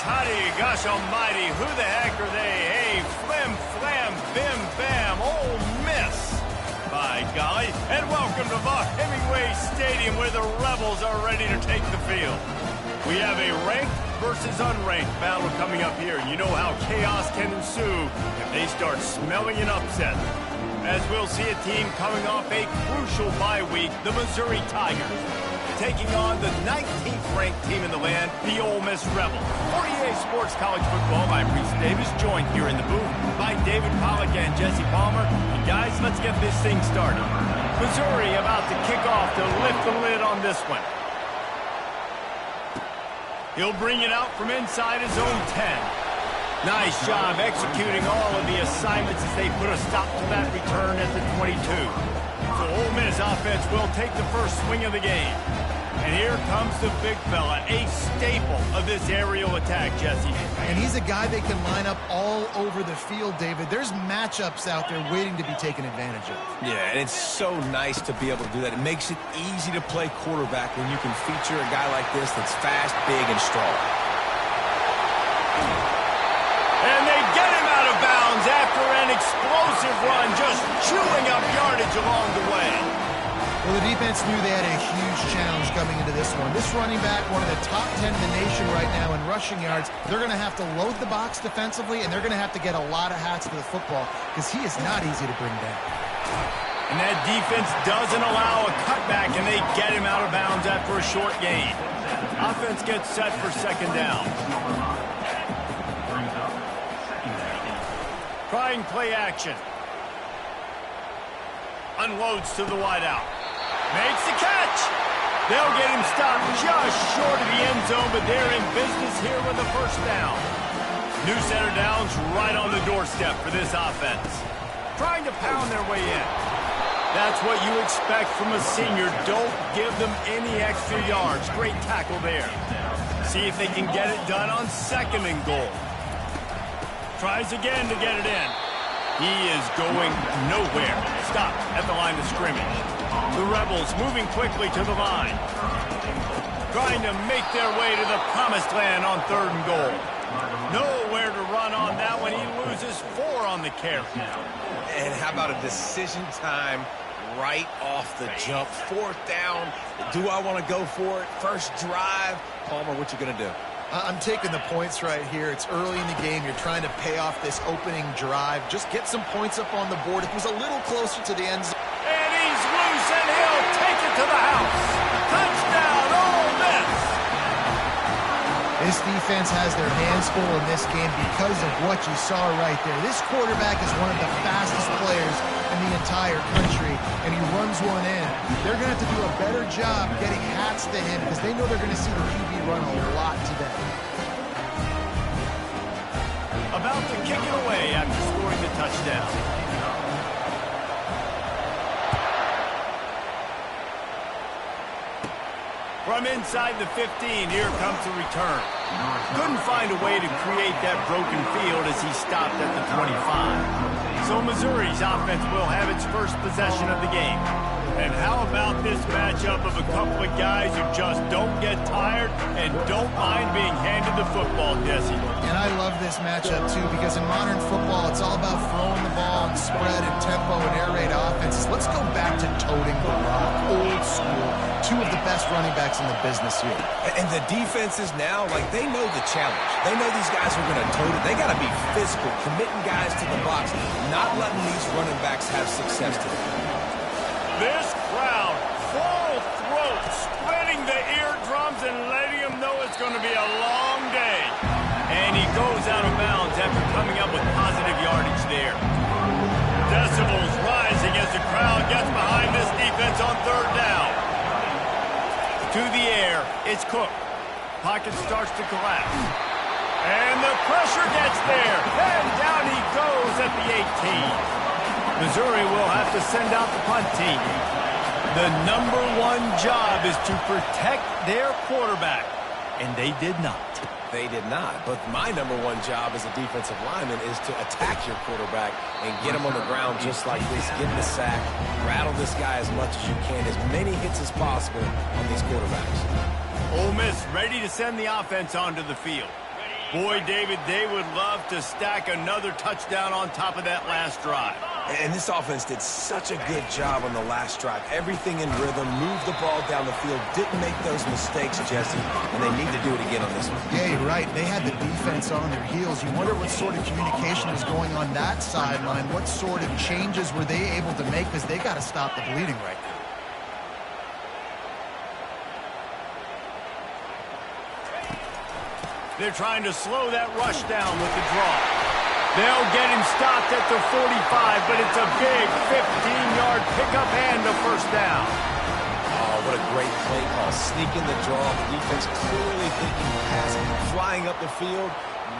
Howdy, gosh almighty, who the heck are they? Hey, flim, flam, bim, bam, Ole Miss. By golly, and welcome to Vaught Hemingway Stadium where the Rebels are ready to take the field. We have a ranked versus unranked battle coming up here. You know how chaos can ensue if they start smelling an upset. As we'll see a team coming off a crucial bye week, the Missouri Tigers, taking on the 19th ranked team in the land, the Ole Miss Rebels. For EA Sports College Football, I'm Reese Davis, joined here in the booth by David Pollack and Jesse Palmer. And guys, let's get this thing started. Missouri about to kick off to lift the lid on this one. He'll bring it out from inside his own 10. Nice job executing all of the assignments as they put a stop to that return at the 22. So Ole Miss offense will take the first swing of the game. And here comes the big fella, a staple of this aerial attack, Jesse. And he's a guy they can line up all over the field, David. There's matchups out there waiting to be taken advantage of. Yeah, and it's so nice to be able to do that. It makes it easy to play quarterback when you can feature a guy like this that's fast, big, and strong. And they get him out of bounds after an explosive run, just chewing up yardage along the way. Well, the defense knew they had a huge challenge coming into this one. This running back, one of the top 10 in the nation right now in rushing yards, they're going to have to load the box defensively, and they're going to have to get a lot of hats to the football because he is not easy to bring down. And that defense doesn't allow a cutback, and they get him out of bounds after a short gain. Offense gets set for second down. Trying play action. Unloads to the wideout. Makes the catch. They'll get him stopped just short of the end zone, but they're in business here with a first down. New center downs right on the doorstep for this offense. Trying to pound their way in. That's what you expect from a senior. Don't give them any extra yards. Great tackle there. See if they can get it done on second and goal. Tries again to get it in. He is going nowhere. Stopped at the line of scrimmage. The Rebels moving quickly to the line. Trying to make their way to the promised land on third and goal. Nowhere to run on that one. He loses 4 on the carry. And how about a decision time right off the jump? Fourth down. Do I want to go for it? First drive. Palmer, what you going to do? I'm taking the points right here. It's early in the game. You're trying to pay off this opening drive. Just get some points up on the board. It was a little closer to the end zone. And he's loose, and he'll take it to the house. Touchdown, Ole Miss. This defense has their hands full in this game because of what you saw right there. This quarterback is one of the fastest players in the entire country, and he runs one in. They're going to have to do a better job getting hats to him because they know they're going to see the QB run a lot today. About to kick it away after scoring the touchdown. From inside the 15, here comes the return. Couldn't find a way to create that broken field as he stopped at the 25. So Missouri's offense will have its first possession of the game. And how about this matchup of a couple of guys who just don't get tired and don't mind being handed the football, Jesse? And I love this matchup, too, because in modern football, it's all about throwing the ball and spread and tempo and air raid offenses. Let's go back to toting the rock, old school. 2 of the best running backs in the business here. And the defenses now, like, they know the challenge. They know these guys are going to tote it. They got to be physical, committing guys to the box, not letting these running backs have success today. This crowd, full throat, spreading the eardrums and letting them know it's going to be a long day. And he goes out of bounds after coming up with positive yardage there. Decibels rising as the crowd gets behind this defense on third down. To the air, it's Cook. Pocket starts to collapse. And the pressure gets there. And down he goes at the 18. Missouri will have to send out the punt team. The #1 job is to protect their quarterback. And they did not. They did not. But my #1 job as a defensive lineman is to attack your quarterback and get him on the ground just like this. Get the sack, rattle this guy as much as you can, as many hits as possible on these quarterbacks. Ole Miss ready to send the offense onto the field. Boy, David, they would love to stack another touchdown on top of that last drive. And this offense did such a good job on the last drive. Everything in rhythm, moved the ball down the field, didn't make those mistakes, Jesse, and they need to do it again on this one. Yeah, you're right. They had the defense on their heels. You wonder what sort of communication was going on that sideline. What sort of changes were they able to make, because they got to stop the bleeding right now. They're trying to slow that rush down with the draw. They'll get him stopped at the 45, but it's a big 15-yard pickup and a first down. Oh, what a great play call. Sneaking the draw. The defense clearly thinking pass, flying up the field.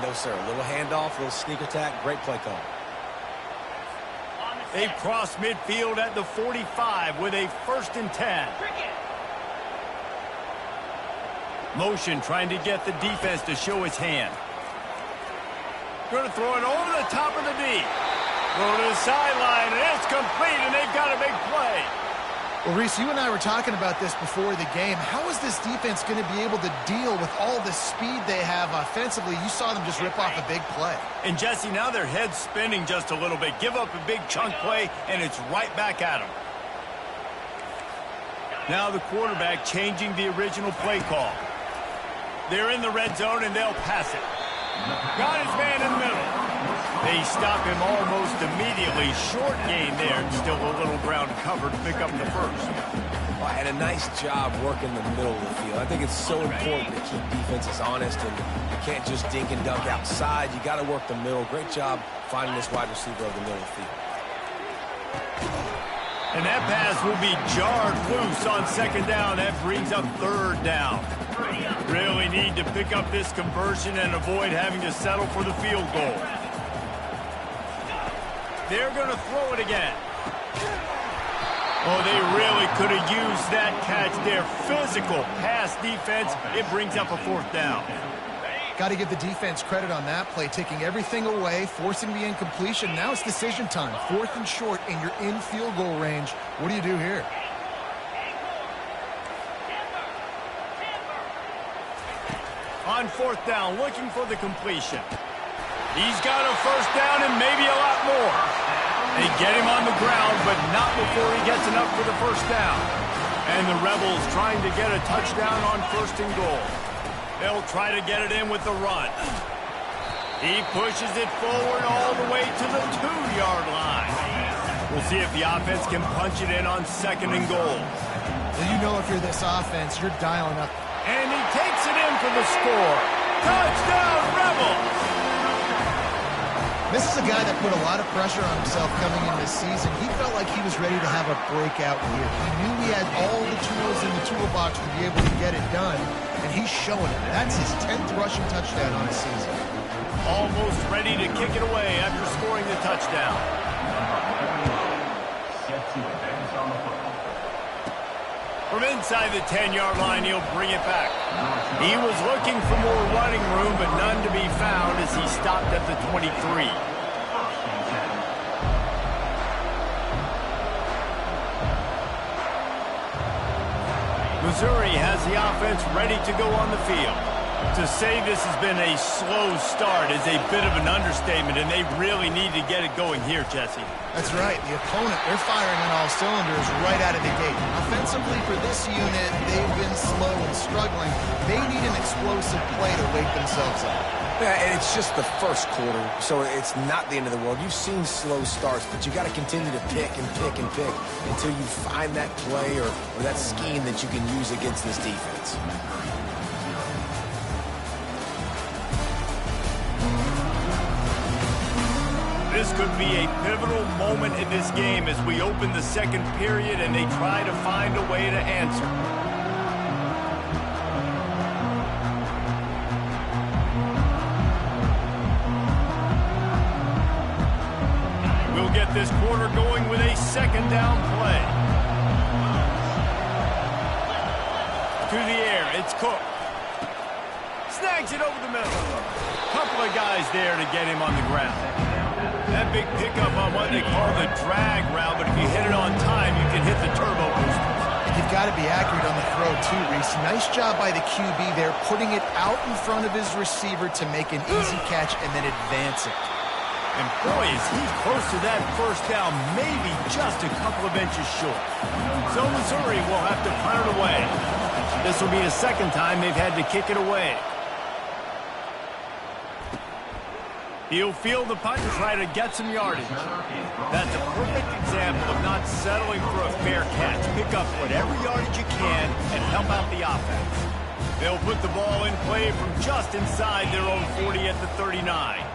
No, sir. A little handoff, a little sneak attack. Great play call. They've crossed midfield at the 45 with a 1st and 10. Motion trying to get the defense to show his hand. Going to throw it over the top of the D. Throw to the sideline, and it's complete, and they've got a big play. Well, Reese, you and I were talking about this before the game. How is this defense going to be able to deal with all the speed they have offensively? You saw them just rip off a big play. And, Jesse, now their head's spinning just a little bit. Give up a big chunk play, and it's right back at them. Now the quarterback changing the original play call. They're in the red zone, and they'll pass it. Got his man in the middle. They stop him almost immediately. Short gain there. Still a little ground cover to pick up the first. Well, and a nice job working the middle of the field. I think it's so important to keep defenses honest, and you can't just dink and dunk outside. You got to work the middle. Great job finding this wide receiver of the middle of the field. And that pass will be jarred loose on 2nd down. That brings up 3rd down. Really need to pick up this conversion and avoid having to settle for the field goal. They're going to throw it again. Oh, they really could have used that catch there. Physical pass defense. It brings up a 4th down. Got to give the defense credit on that play, taking everything away, forcing the incompletion. Now it's decision time. 4th and short, and you're in field goal range. What do you do here? On 4th down, looking for the completion. He's got a 1st down and maybe a lot more. They get him on the ground, but not before he gets enough for the 1st down. And the Rebels trying to get a touchdown on 1st and goal. They'll try to get it in with the run. He pushes it forward all the way to the 2-yard line. We'll see if the offense can punch it in on 2nd and goal. Well, you know if you're this offense, you're dialing up. And he takes it in for the score. Touchdown, Rebels! This is a guy that put a lot of pressure on himself coming in this season. He felt like he was ready to have a breakout year. He knew he had all the tools in the toolbox to be able to get it done, and he's showing it. That's his 10th rushing touchdown on the season. Almost ready to kick it away after scoring the touchdown. From inside the 10-yard line, he'll bring it back. He was looking for more running room, but none to be found as he stopped at the 23. Missouri has the offense ready to go on the field. To say this has been a slow start is a bit of an understatement, and they really need to get it going here, Jesse. That's right. The opponent, they're firing on all cylinders right out of the gate. Offensively for this unit, they've been slow and struggling. They need an explosive play to wake themselves up. Yeah, and it's just the first quarter, so it's not the end of the world. You've seen slow starts, but you got to continue to pick and pick and pick until you find that play or that scheme that you can use against this defense. This could be a pivotal moment in this game as we open the 2nd period and they try to find a way to answer. We'll get this quarter going with a 2nd down play. To the air, it's Cook. Snags it over the middle. Couple of guys there to get him on the ground. That big pickup on what they call the drag route, but if you hit it on time, you can hit the turbo boosters. You've got to be accurate on the throw too, Reese. Nice job by the QB there, putting it out in front of his receiver to make an easy catch and then advance it. And boy, is he close to that first down, maybe just a couple of inches short. So Missouri will have to punt it away. This will be the second time they've had to kick it away. He'll field the punt and try to get some yardage. That's a perfect example of not settling for a fair catch. Pick up whatever yardage you can and help out the offense. They'll put the ball in play from just inside their own 40 at the 39.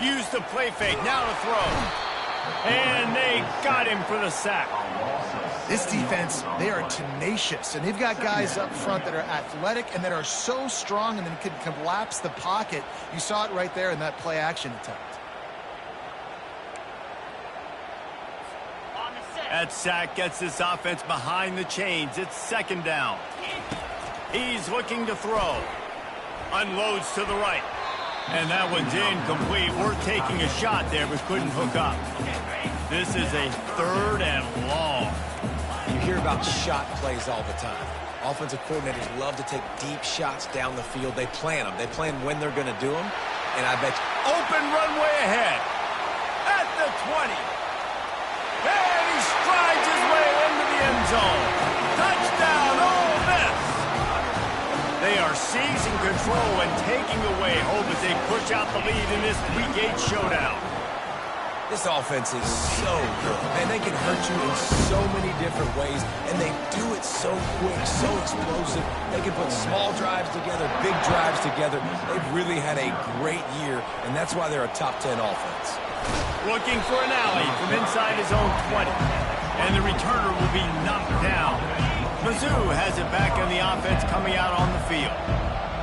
Use the play fake, now to throw. And they got him for the sack. This defense, they are tenacious, and they've got guys up front that are athletic and that are so strong and then can collapse the pocket. You saw it right there in that play-action attempt. That sack gets this offense behind the chains. It's second down. He's looking to throw. Unloads to the right. And that one's incomplete. We're taking a shot there, but couldn't hook up. This is a third and long. You hear about shot plays all the time. Offensive coordinators love to take deep shots down the field. They plan them. They plan when they're going to do them. And I bet you... Open runway ahead. At the 20. And he strides his way into the end zone. Touchdown, Ole Miss. They are seizing control and taking away hope as they push out the lead in this Week 8 showdown. This offense is so good, and they can hurt you in so many different ways, and they do it so quick, so explosive. They can put small drives together, big drives together. They've really had a great year, and that's why they're a top 10 offense. Looking for an alley from inside his own 20, and the returner will be knocked down. Mizzou has it back on the offense coming out on the field.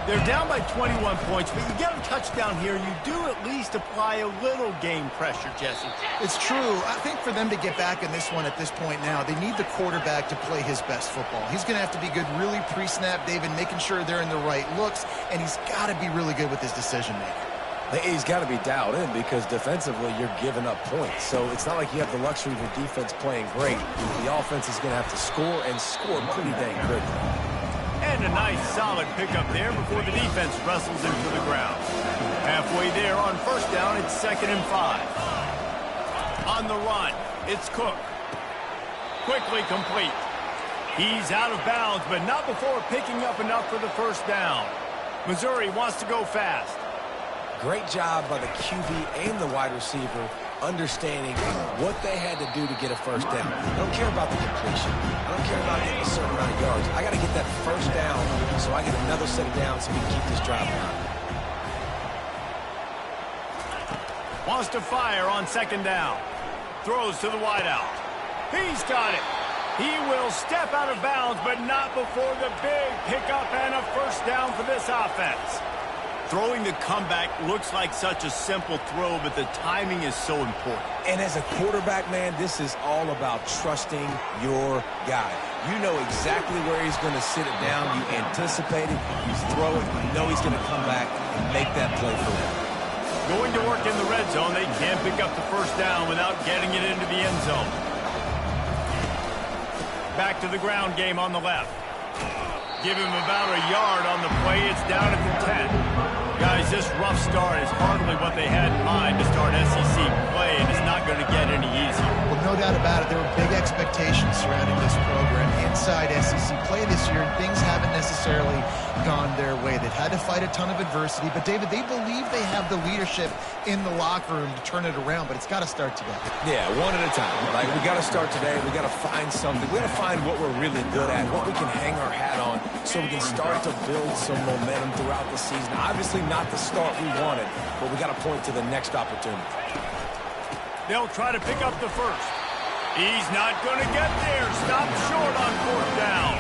They're down by 21 points, but you get a touchdown here, you do at least apply a little game pressure, Jesse. It's true. I think for them to get back in this one at this point now, they need the quarterback to play his best football. He's going to have to be good really pre-snap, David, making sure they're in the right looks, and he's got to be really good with his decision-making. He's got to be dialed in because defensively you're giving up points. So it's not like you have the luxury of your defense playing great. The offense is going to have to score and score pretty dang quickly. And a nice solid pickup there before the defense wrestles him to the ground. Halfway there on first down, it's 2nd and 5. On the run, it's Cook. Quickly complete. He's out of bounds, but not before picking up enough for the first down. Missouri wants to go fast. Great job by the QB and the wide receiver understanding what they had to do to get a first down. I don't care about the completion. I don't care about getting a certain amount of yards. I got to get that first down so I get another set of downs so we can keep this drive going. Wants to fire on 2nd down. Throws to the wideout. He's got it. He will step out of bounds, but not before the big pickup and a first down for this offense. Throwing the comeback looks like such a simple throw, but the timing is so important. And as a quarterback, man, this is all about trusting your guy. You know exactly where he's going to sit it down. You anticipate it. You throw it. You know he's going to come back and make that play for them. Going to work in the red zone. They can't pick up the first down without getting it into the end zone. Back to the ground game on the left. Give him about a yard on the play. It's down at the 10. Guys, this rough start is hardly what they had in mind to start SEC play, and it's not going to get any easier. Well, no doubt about it. There were big expectations surrounding this program inside SEC play this year, and things haven't necessarily gone their way. They've had to fight a ton of adversity, but, David, they believe they have the leadership in the locker room to turn it around, but it's got to start today. Yeah, one at a time. Like, we got to start today. We got to find something. We got to find what we're really good at, what we can hang our hat on, so we can start to build some momentum throughout the season. Obviously not the start we wanted, but we got to point to the next opportunity. They'll try to pick up the first. He's not going to get there. Stop short on 4th down.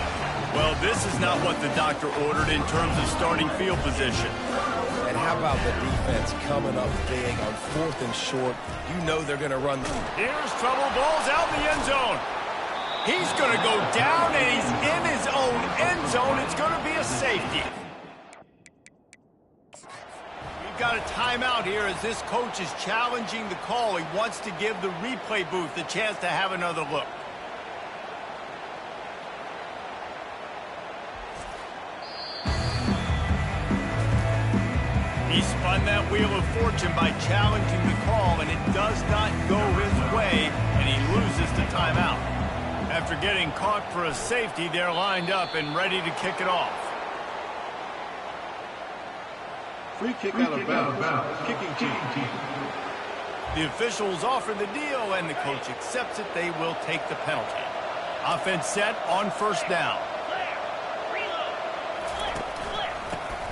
Well, this is not what the doctor ordered in terms of starting field position. And how about the defense coming up big on 4th and short? You know they're going to run. Here's trouble. Ball's out in the end zone. He's going to go down, and he's in his own end zone. It's going to be a safety. We've got a timeout here as this coach is challenging the call. He wants to give the replay booth the chance to have another look. He spun that wheel of fortune by challenging the call, and it does not go his way, and he loses the timeout. After getting caught for a safety, they're lined up and ready to kick it off. Free kick out of bounds. Kicking team. The officials offer the deal, and the coach accepts it. They will take the penalty. Offense set on first down.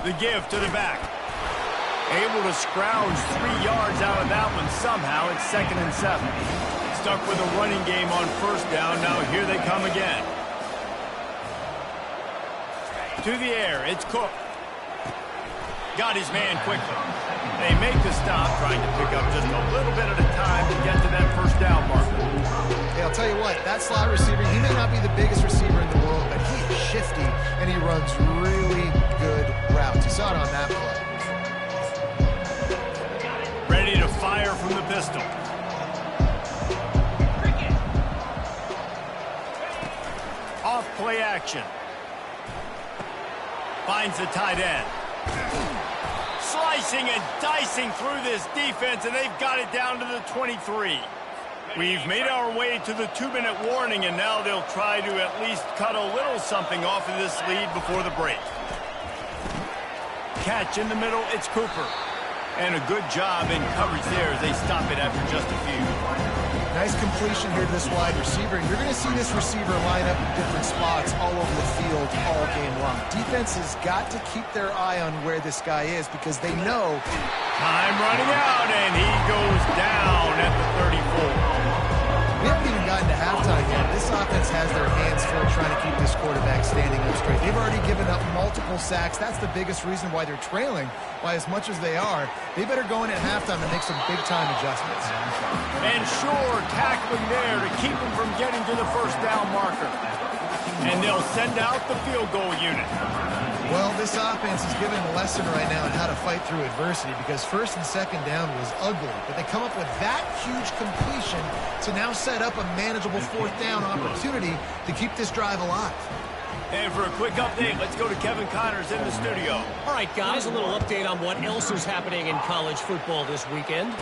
The give to the back. Able to scrounge 3 yards out of that one somehow. It's 2nd and 7. Stuck with a running game on first down. Now here they come again. To the air. It's Cook. Got his man quickly. They make the stop, trying to pick up just a little bit at a time to get to that first down marker. Hey, I'll tell you what, that slot receiver, he may not be the biggest receiver in the world, but he is shifty, and he runs really good routes. You saw it on that play. Ready to fire from the pistol. Off play action. Finds the tight end. Slicing and dicing through this defense, and they've got it down to the 23. We've made our way to the 2-minute warning, and now they'll try to at least cut a little something off of this lead before the break. Catch in the middle, it's Cooper. And a good job in coverage there as they stop it after just a few. Nice completion here to this wide receiver. And you're going to see this receiver line up in different spots all over the field all game long. Defense has got to keep their eye on where this guy is because they know. Time running out, and he goes down at the 34. We haven't even gotten to halftime yet. This offense has their hands full trying to keep this quarterback standing up straight. They've already given up multiple sacks. That's the biggest reason why they're trailing by as much as they are. They better go in at halftime and make some big-time adjustments. And sure, tackling there to keep him from getting to the first down marker. And they'll send out the field goal unit. Well, this offense is giving a lesson right now on how to fight through adversity because first and second down was ugly, but they come up with that huge completion to now set up a manageable fourth down opportunity to keep this drive alive. And for a quick update, let's go to Kevin Connors in the studio. All right, guys, a little update on what else is happening in college football this weekend.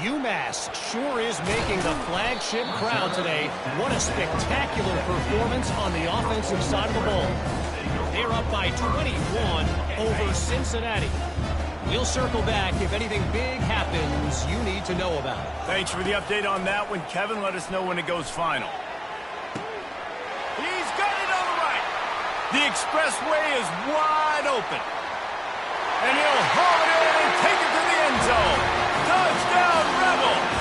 UMass sure is making the flagship crowd today. What a spectacular performance on the offensive side of the ball. They're up by 21 over Cincinnati. We'll circle back if anything big happens you need to know about. Thanks for the update on that one, Kevin. Let us know when it goes final. He's got it on the right. The expressway is wide open. And he'll haul it in and take it to the end zone. Touchdown, Rebels!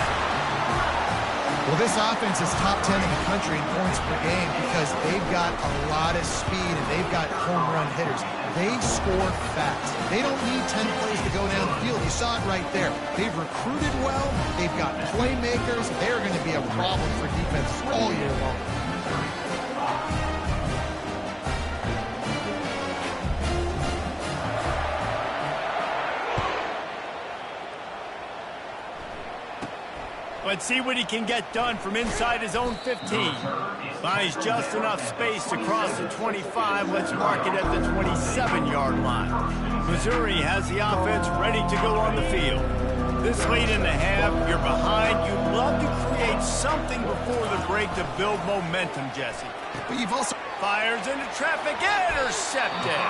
Well, this offense is top 10 in the country in points per game because they've got a lot of speed and they've got home run hitters. They score fast. They don't need 10 plays to go down the field. You saw it right there. They've recruited well. They've got playmakers. They're going to be a problem for defense all year long. Let's see what he can get done from inside his own 15. Finds just enough space to cross the 25. Let's mark it at the 27-yard line. Missouri has the offense ready to go on the field. This late in the half, you're behind. You'd love to create something before the break to build momentum, Jesse. But you've also fires into traffic, intercepted.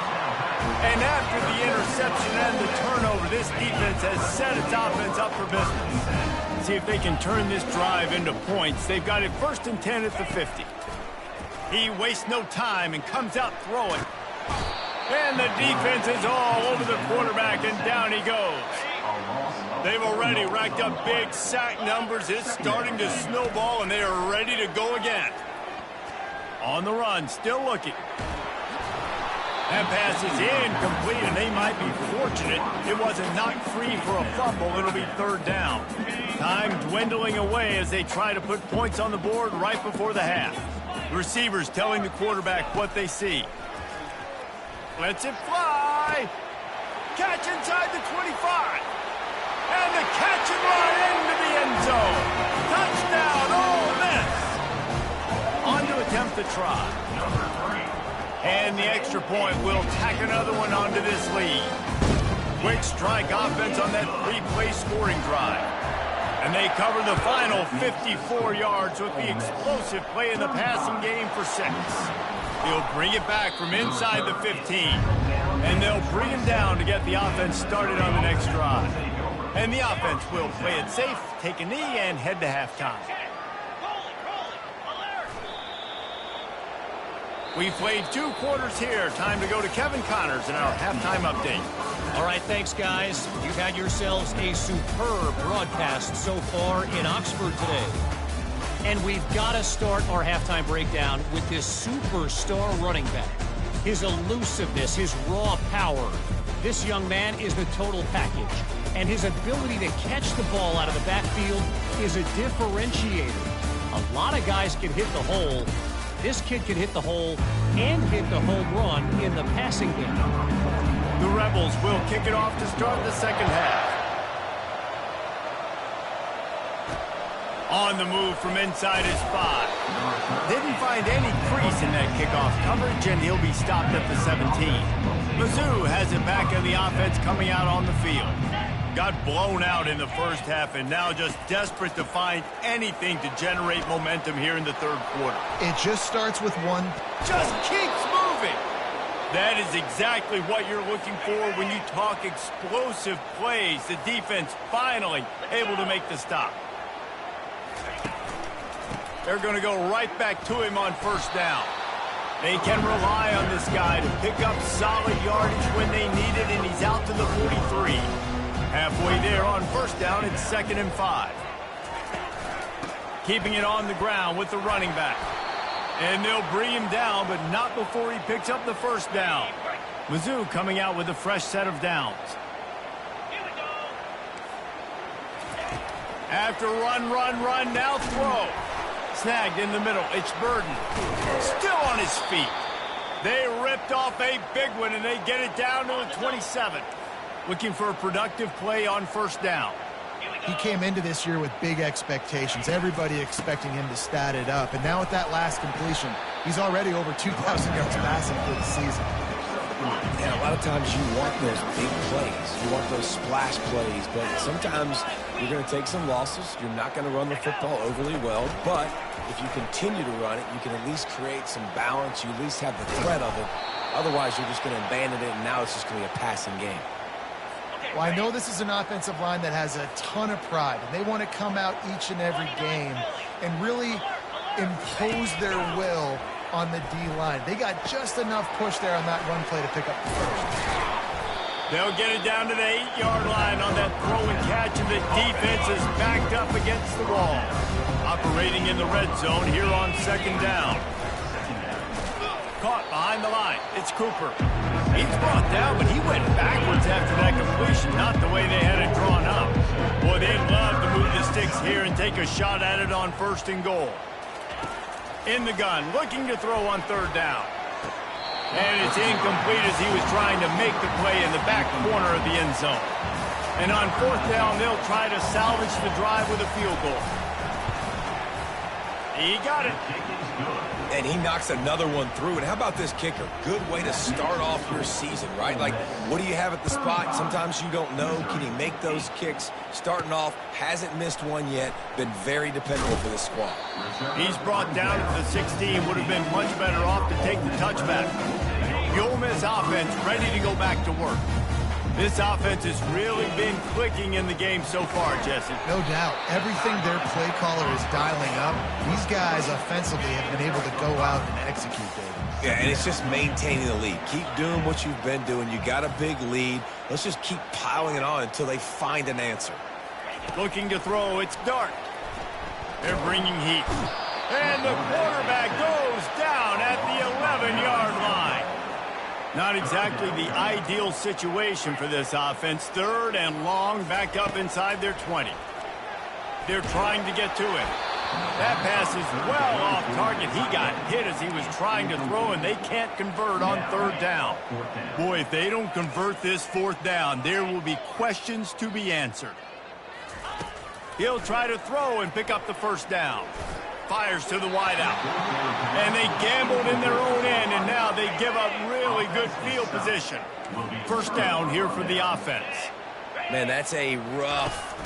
And after the interception and the turnover, this defense has set its offense up for business. See if they can turn this drive into points. They've got it 1st and 10 at the 50. He wastes no time and comes out throwing. And the defense is all over the quarterback, and down he goes. They've already racked up big sack numbers. It's starting to snowball, and they are ready to go again. On the run, still looking. That pass is incomplete, and they might be fortunate it wasn't knocked free for a fumble. It'll be 3rd down. Time dwindling away as they try to put points on the board right before the half. The receivers telling the quarterback what they see. Lets it fly. catch inside the 25. And the catch and run into the end zone. Touchdown, Ole Miss. On to attempt the try. And the extra point will tack another one onto this lead. Quick strike offense on that three-play scoring drive. And they cover the final 54 yards with the explosive play in the passing game for 6. He'll bring it back from inside the 15. And they'll bring him down to get the offense started on the next drive. And the offense will play it safe, take a knee, and head to halftime. We've played 2 quarters here. Time to go to Kevin Connors in our halftime update. All right, thanks, guys. You've had yourselves a superb broadcast so far in Oxford today. And we've got to start our halftime breakdown with this superstar running back. His elusiveness, his raw power. This young man is the total package. And his ability to catch the ball out of the backfield is a differentiator. A lot of guys can hit the hole. This kid can hit the hole and hit the home run in the passing game. The Rebels will kick it off to start the second half. On the move from inside his 5. Didn't find any crease in that kickoff coverage, and he'll be stopped at the 17. Mizzou has it back in the offense coming out on the field. Got blown out in the first half and now just desperate to find anything to generate momentum here in the third quarter. It just starts with one. Just keeps moving. That is exactly what you're looking for when you talk explosive plays. The defense finally able to make the stop. They're going to go right back to him on first down. They can rely on this guy to pick up solid yardage when they need it, and he's out to the 43. Halfway there on first down, it's 2nd and 5. Keeping it on the ground with the running back. And they'll bring him down, but not before he picks up the first down. Mizzou coming out with a fresh set of downs. After run, now throw. Snagged in the middle. It's Burden. Still on his feet. They ripped off a big one, and they get it down to the 27. Looking for a productive play on first down. He came into this year with big expectations. Everybody expecting him to stat it up. And now with that last completion, he's already over 2,000 yards passing for the season. And a lot of times you want those big plays. You want those splash plays. But sometimes you're going to take some losses. You're not going to run the football overly well. But if you continue to run it, you can at least create some balance. You at least have the threat of it. Otherwise, you're just going to abandon it, and now it's just going to be a passing game. Well, I know this is an offensive line that has a ton of pride, and they want to come out each and every game and really impose their will on the D-line. They got just enough push there on that run play to pick up the first. They'll get it down to the 8-yard line on that throw and catch, and the defense is backed up against the wall. Operating in the red zone here on second down. Caught behind the line. It's Cooper. He's brought down, but he went backwards after that completion, not the way they had it drawn up. Boy, they'd love to move the sticks here and take a shot at it on 1st and goal. In the gun, looking to throw on 3rd down. And it's incomplete as he was trying to make the play in the back corner of the end zone. And on 4th down, they'll try to salvage the drive with a field goal. He got it. And he knocks another one through. And how about this kicker? Good way to start off your season, right? Like, what do you have at the spot? Sometimes you don't know. Can he make those kicks? Starting off, hasn't missed one yet. Been very dependable for this squad. He's brought down at the 16. Would have been much better off to take the touchback. The Ole Miss offense ready to go back to work. This offense has really been clicking in the game so far, Jesse. No doubt. Everything their play caller is dialing up, these guys offensively have been able to go out and execute, David. Yeah, and it's just maintaining the lead. Keep doing what you've been doing. You got a big lead. Let's just keep piling it on until they find an answer. Looking to throw, it's Dart. They're bringing heat. And the quarterback goes down at the 11-yard line. Not exactly the ideal situation for this offense. 3rd and long, back up inside their 20. They're trying to get to him. That pass is well off target. He got hit as he was trying to throw, and they can't convert on third down. Boy, if they don't convert this fourth down, there will be questions to be answered. He'll try to throw and pick up the first down. Fires to the wideout. And they gambled in their own end, and now they give up really good field position. First down here for the offense. Man, that's a rough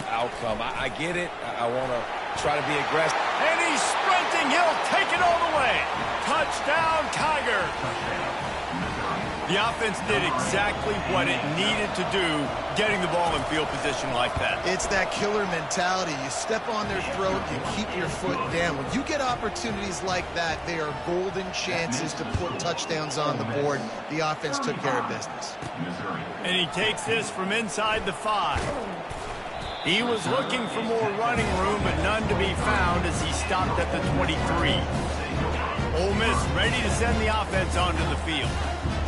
outcome. I get it. I want to try to be aggressive. And he's sprinting. He'll take it all the way. Touchdown, Tigers. The offense did exactly what it needed to do, getting the ball in field position like that. It's that killer mentality. You step on their throat, you keep your foot down. When you get opportunities like that, they are golden chances to put touchdowns on the board. The offense took care of business. And he takes this from inside the 5. He was looking for more running room, but none to be found as he stopped at the 23. Ole Miss ready to send the offense onto the field.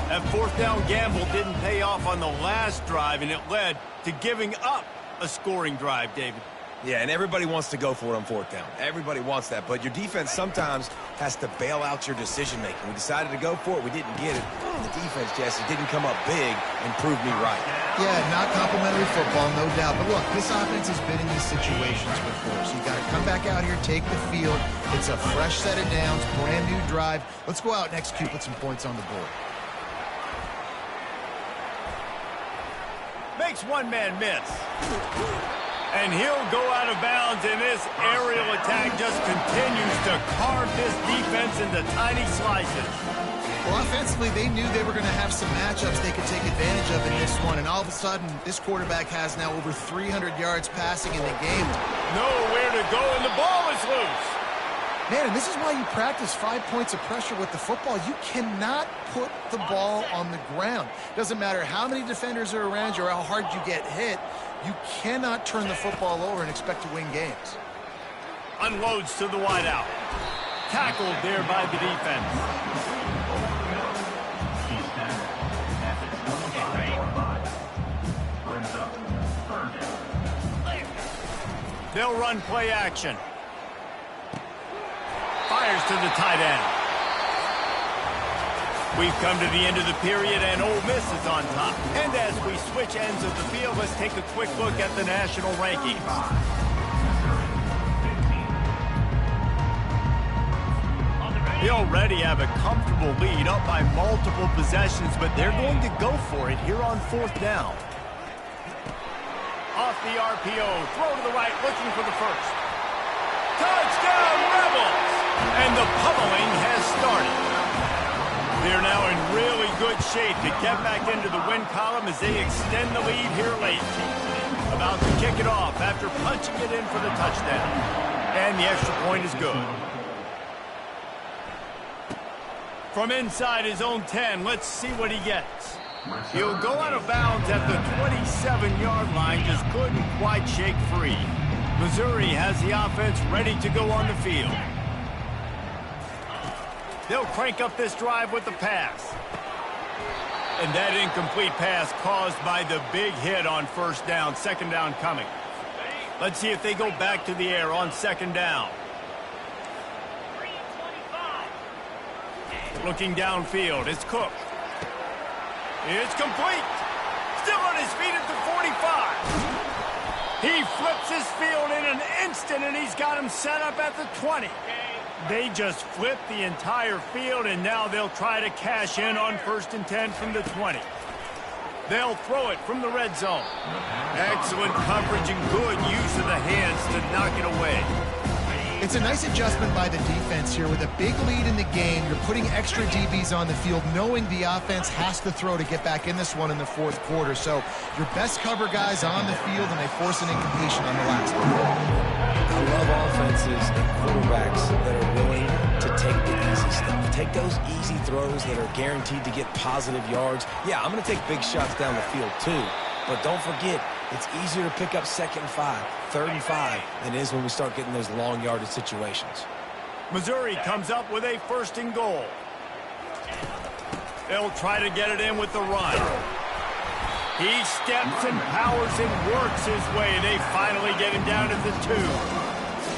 That fourth down gamble didn't pay off on the last drive, and it led to giving up a scoring drive, David. Yeah, and everybody wants to go for it on fourth down. Everybody wants that, but your defense sometimes has to bail out your decision-making. We decided to go for it. We didn't get it. The defense, Jesse, didn't come up big and prove me right. Yeah, not complimentary football, no doubt. But look, this offense has been in these situations before, so you got to come back out here, take the field. It's a fresh set of downs, brand new drive. Let's go out and execute, put some points on the board. Makes one man miss. And he'll go out of bounds, and this aerial attack just continues to carve this defense into tiny slices. Well, offensively, they knew they were going to have some matchups they could take advantage of in this one, and all of a sudden, this quarterback has now over 300 yards passing in the game. Nowhere to go, and the ball is loose. Man, and this is why you practice 5 points of pressure with the football. You cannot put the ball on the ground. Doesn't matter how many defenders are around you or how hard you get hit. You cannot turn the football over and expect to win games. Unloads to the wideout. Tackled there by the defense. They'll run play action. Fires to the tight end. We've come to the end of the period, and Ole Miss is on top. And as we switch ends of the field, let's take a quick look at the national rankings. They already have a comfortable lead, up by multiple possessions, but they're going to go for it here on fourth down. Off the RPO, throw to the right, looking for the first. Touchdown, Rebels! And the pummeling has started. They're now in really good shape to get back into the win column as they extend the lead here late. About to kick it off after punching it in for the touchdown. And the extra point is good. From inside his own 10, let's see what he gets. He'll go out of bounds at the 27-yard line, just couldn't quite shake free. Missouri has the offense ready to go on the field. They'll crank up this drive with the pass. And that incomplete pass caused by the big hit on first down, second down coming. Let's see if they go back to the air on second down. Looking downfield, it's Cook. It's complete. Still on his feet at the 45. He flips his field in an instant, and he's got him set up at the 20. They just flipped the entire field, and now they'll try to cash in on 1st and 10 from the 20. They'll throw it from the red zone. Excellent coverage and good use of the hands to knock it away. It's a nice adjustment by the defense here. With a big lead in the game, you're putting extra DBs on the field, knowing the offense has to throw to get back in this one in the fourth quarter. So your best cover guys on the field, and they force an incompletion on the last one. I love offenses and quarterbacks that are willing to take the easy stuff. Take those easy throws that are guaranteed to get positive yards. Yeah, I'm going to take big shots down the field too. But don't forget, it's easier to pick up 2nd and 5, 3rd and 5 than it is when we start getting those long yardage situations. Missouri comes up with a 1st and goal. They'll try to get it in with the run. He steps and powers and works his way. They finally get him down at the 2.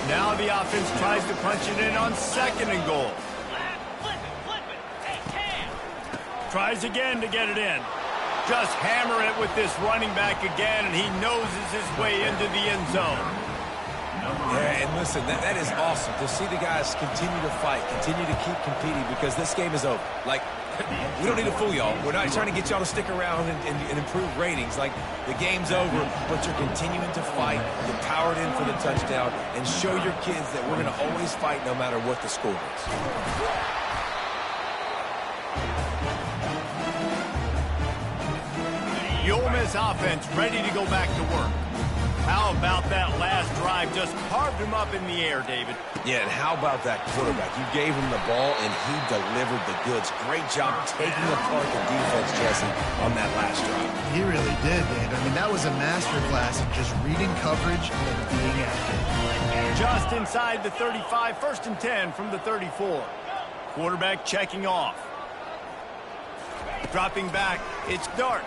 Now the offense tries to punch it in on 2nd and goal. Tries again to get it in. Just hammer it with this running back again, and he noses his way into the end zone. Yeah, and listen, that is awesome to see the guys continue to fight, continue to keep competing, because this game is over. Like, we don't need to fool y'all. We're not trying to get y'all to stick around and improve ratings. Like, the game's over, but you're continuing to fight. You powered in for the touchdown, and show your kids that we're going to always fight no matter what the score is. The Ole Miss offense ready to go back to work. How about that last drive? Just carved him up in the air, David. Yeah, and how about that quarterback? You gave him the ball, and he delivered the goods. Great job taking apart the defense, Jesse, on that last drive. He really did, Dave. I mean, that was a masterclass in just reading coverage and being accurate. Just inside the 35, 1st and 10 from the 34. Quarterback checking off. Dropping back, it's Dart.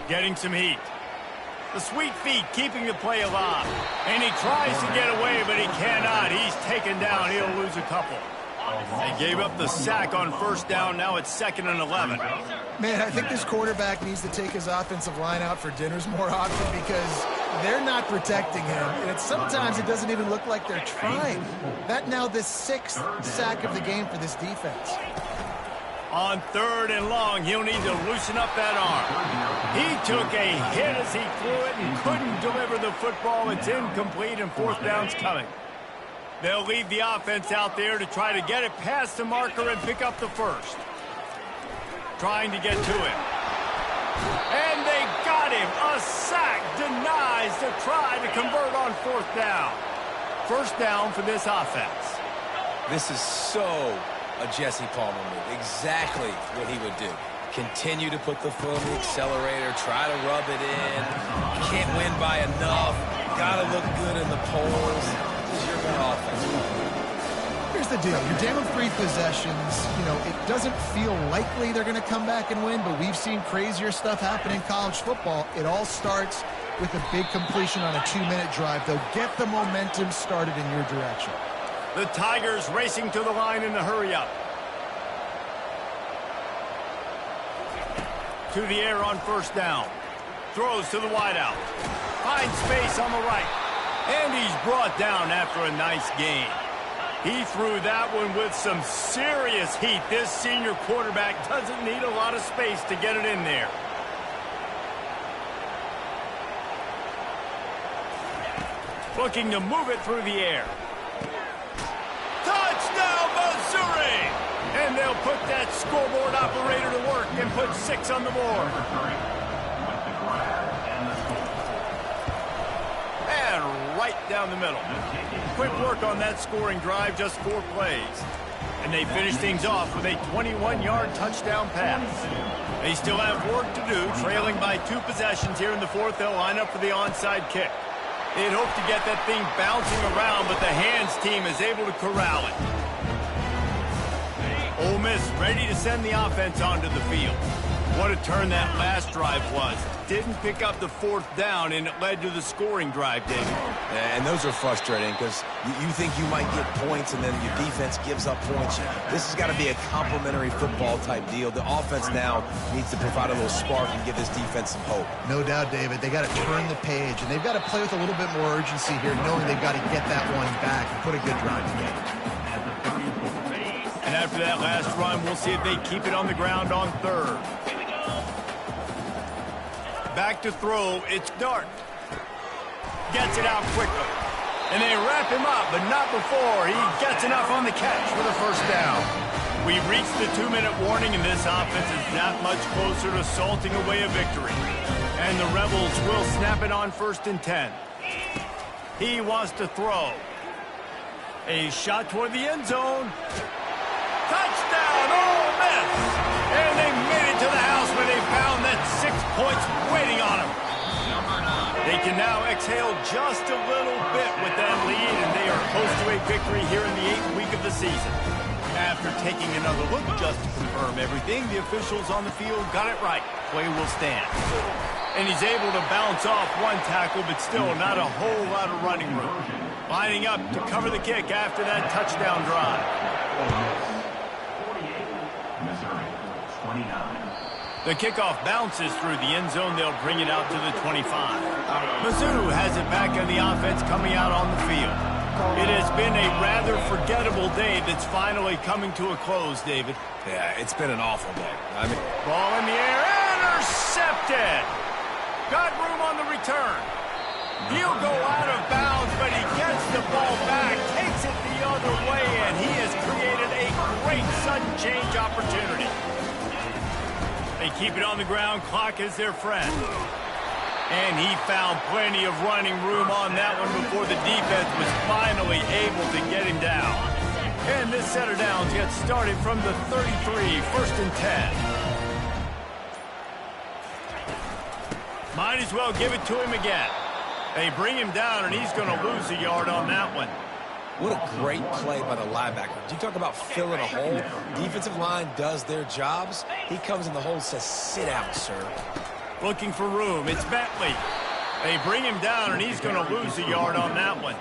Getting some heat. The sweet feet keeping the play alive. And he tries to get away, but he cannot. He's taken down. He'll lose a couple. They gave up the sack on 1st down. Now it's 2nd and 11. Man, I think this quarterback needs to take his offensive line out for dinners more often, because they're not protecting him. And sometimes it doesn't even look like they're trying. That now the 6th sack of the game for this defense. On 3rd and long, he'll need to loosen up that arm. He took a hit as he threw it and couldn't deliver the football. It's incomplete, and 4th down's coming. They'll leave the offense out there to try to get it past the marker and pick up the 1st. Trying to get to him. And they got him. A sack denies the try to convert on 4th down. 1st down for this offense. This is so a Jesse Palmer move. Exactly what he would do. Continue to put the foot on the accelerator, try to rub it in. Can't win by enough. Got to look good in the polls. This is your good offense. Here's the deal. You're down 3 possessions. You know, it doesn't feel likely they're going to come back and win, but we've seen crazier stuff happen in college football. It all starts with a big completion on a 2-minute drive. They'll get the momentum started in your direction. The Tigers racing to the line in the hurry-up. To the air on 1st down. Throws to the wideout. Finds space on the right. And he's brought down after a nice gain. He threw that one with some serious heat. This senior quarterback doesn't need a lot of space to get it in there. Looking to move it through the air. Touchdown, Missouri! And they'll put that scoreboard operator to work and put 6 on the board. And right down the middle. Quick work on that scoring drive, just 4 plays. And they finish things off with a 21-yard touchdown pass. They still have work to do, trailing by 2 possessions here in the 4th. They'll line up for the onside kick. They'd hope to get that thing bouncing around, but the hands team is able to corral it. Ole Miss ready to send the offense onto the field. What a turn that last drive was. Didn't pick up the 4th down, and it led to the scoring drive, David. And those are frustrating, because you think you might get points, and then your defense gives up points. This has got to be a complimentary football type deal. The offense now needs to provide a little spark and give this defense some hope. No doubt, David. They got to turn the page, and they've got to play with a little bit more urgency here, knowing they've got to get that one back and put a good drive together. And after that last run, we'll see if they keep it on the ground on 3rd. Back to throw, it's Dart. Gets it out quickly. And they wrap him up, but not before he gets enough on the catch for the 1st down. We've reached the 2-minute warning, and this offense is that much closer to salting away a victory. And the Rebels will snap it on 1st and 10. He wants to throw. A shot toward the end zone. Touchdown, Ole Miss! And they made it to the house where they found that 6 points waiting on them. They can now exhale just a little bit with that lead, and they are close to a victory here in the 8th week of the season. After taking another look just to confirm everything, the officials on the field got it right. Play will stand. And he's able to bounce off 1 tackle, but still not a whole lot of running room. Lining up to cover the kick after that touchdown drive. 48, Missouri, 29. The kickoff bounces through the end zone. They'll bring it out to the 25. Mizzou has it back on the offense coming out on the field. It has been a rather forgettable day that's finally coming to a close, David. Yeah, it's been an awful day. I mean, Ball in the air, intercepted. Got room on the return. He'll go out of bounds, but he gets the ball back, takes it the other way, and he has created a great sudden change opportunity. They keep it on the ground. Clock is their friend. And he found plenty of running room on that one before the defense was finally able to get him down. And this set of downs gets started from the 33, 1st and 10. Might as well give it to him again. They bring him down, and he's going to lose a yard on that one. what a great play by the linebacker. You talk about filling a hole. Defensive line does their jobs. He comes in the hole and says, sit out, sir. Looking for room. It's Bentley. They bring him down, and he's going to lose a yard on that one.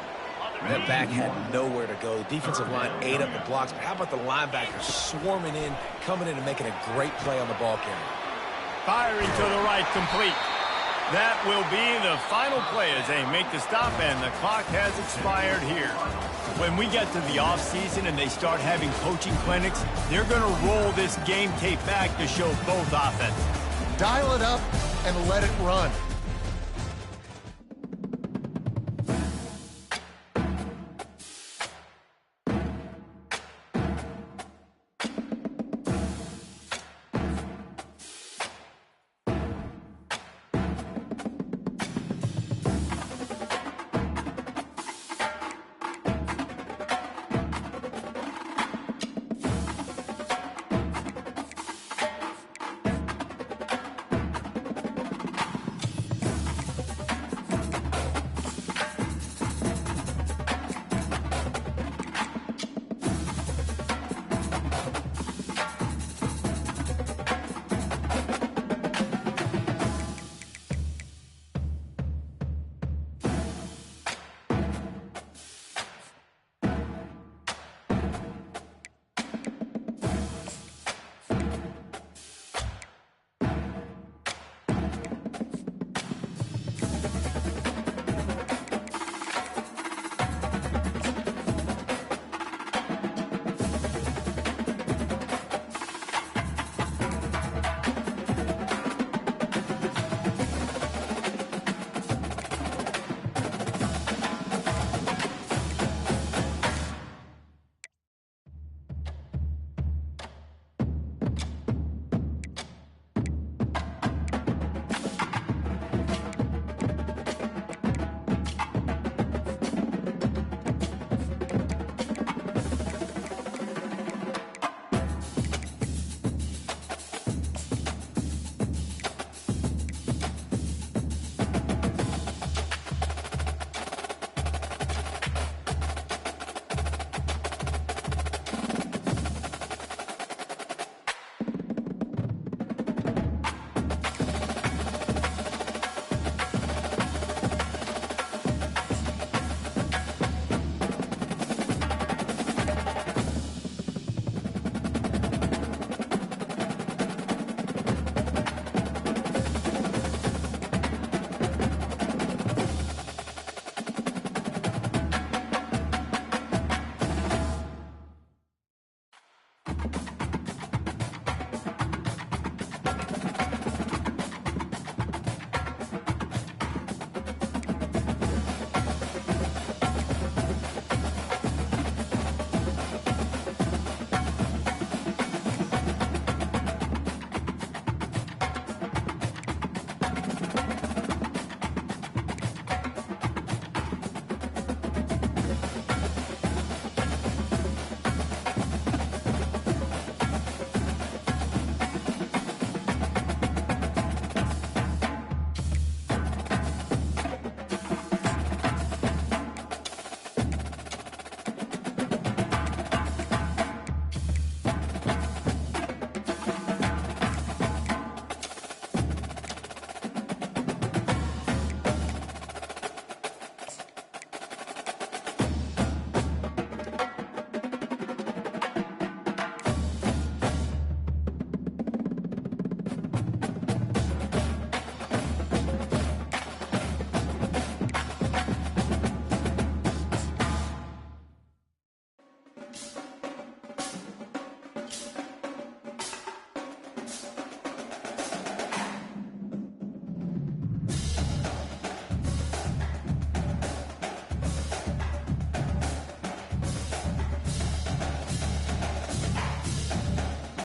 That back had nowhere to go. The defensive line ate up the blocks. But how about the linebacker swarming in, coming in and making a great play on the ball carrier? Firing to the right, complete. That will be the final play as they make the stop, and the clock has expired here. When we get to the offseason and they start having coaching clinics, they're going to roll this game tape back to show both offenses. Dial it up and let it run.